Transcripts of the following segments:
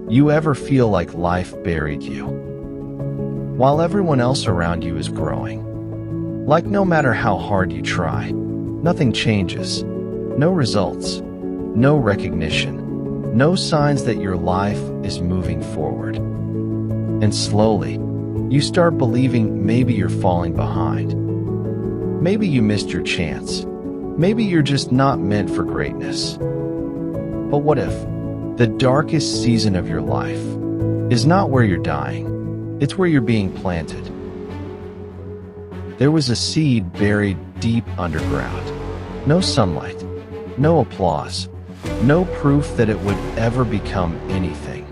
You ever feel like life buried you, while everyone else around you is growing? Like no matter how hard you try, nothing changes. No results, no recognition, no signs that your life is moving forward. And slowly, you start believing maybe you're falling behind. Maybe you missed your chance. Maybe you're just not meant for greatness. But what if the darkest season of your life is not where you're dying, it's where you're being planted? There was a seed buried deep underground. No sunlight, no applause, no proof that it would ever become anything.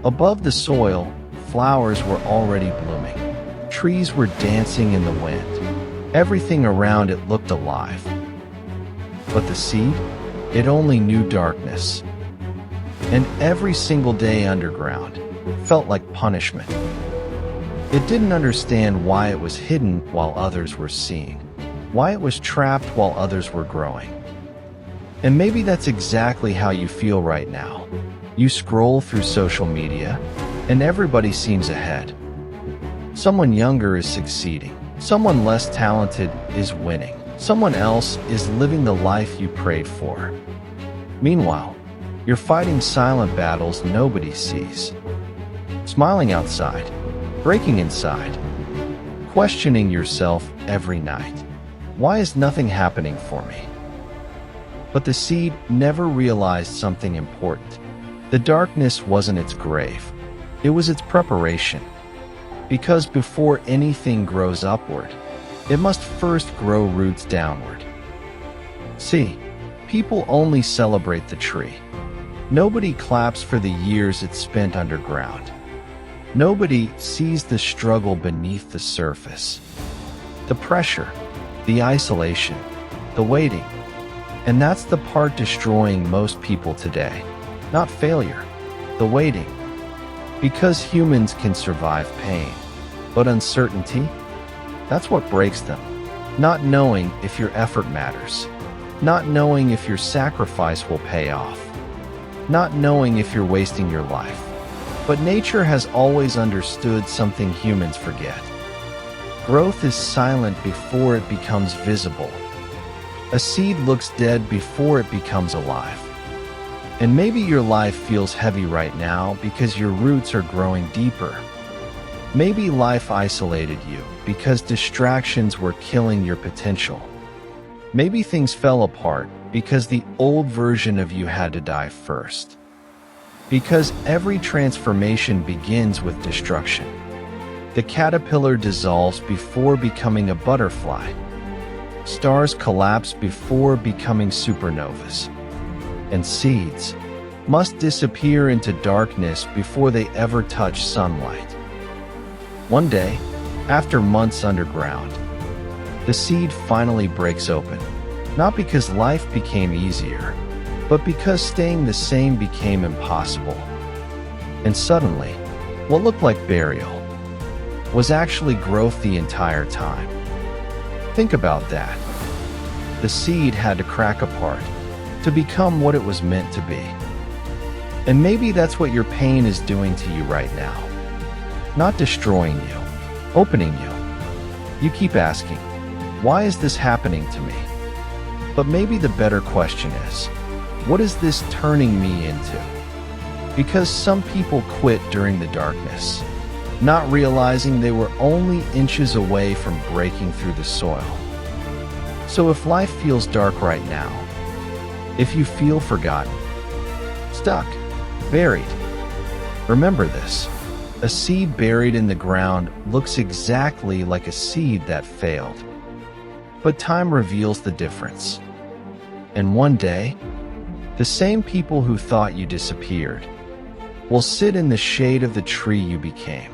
Above the soil, flowers were already blooming. Trees were dancing in the wind. Everything around it looked alive. But the seed, it only knew darkness. And every single day underground felt like punishment. It didn't understand why it was hidden while others were seeing, why it was trapped while others were growing. And maybe that's exactly how you feel right now. You scroll through social media, and everybody seems ahead. Someone younger is succeeding. Someone less talented is winning. Someone else is living the life you prayed for. Meanwhile, you're fighting silent battles nobody sees. Smiling outside, breaking inside, questioning yourself every night. Why is nothing happening for me? But the seed never realized something important. The darkness wasn't its grave. It was its preparation. Because before anything grows upward, it must first grow roots downward. See, people only celebrate the tree. Nobody claps for the years it spent underground. Nobody sees the struggle beneath the surface. The pressure, the isolation, the waiting. And that's the part destroying most people today. Not failure, the waiting. Because humans can survive pain, but uncertainty, that's what breaks them. Not knowing if your effort matters. Not knowing if your sacrifice will pay off. Not knowing if you're wasting your life. But nature has always understood something humans forget. Growth is silent before it becomes visible. A seed looks dead before it becomes alive. And maybe your life feels heavy right now because your roots are growing deeper. Maybe life isolated you because distractions were killing your potential. Maybe things fell apart because the old version of you had to die first. Because every transformation begins with destruction. The caterpillar dissolves before becoming a butterfly. Stars collapse before becoming supernovas. And seeds must disappear into darkness before they ever touch sunlight. One day, after months underground, the seed finally breaks open. Not because life became easier, but because staying the same became impossible. And suddenly, what looked like burial was actually growth the entire time. Think about that. The seed had to crack apart to become what it was meant to be. And maybe that's what your pain is doing to you right now. Not destroying you, opening you. You keep asking, why is this happening to me? But maybe the better question is, what is this turning me into? Because some people quit during the darkness, not realizing they were only inches away from breaking through the soil. So if life feels dark right now, if you feel forgotten, stuck, buried, remember this. A seed buried in the ground looks exactly like a seed that failed. But time reveals the difference. And one day, the same people who thought you disappeared will sit in the shade of the tree you became.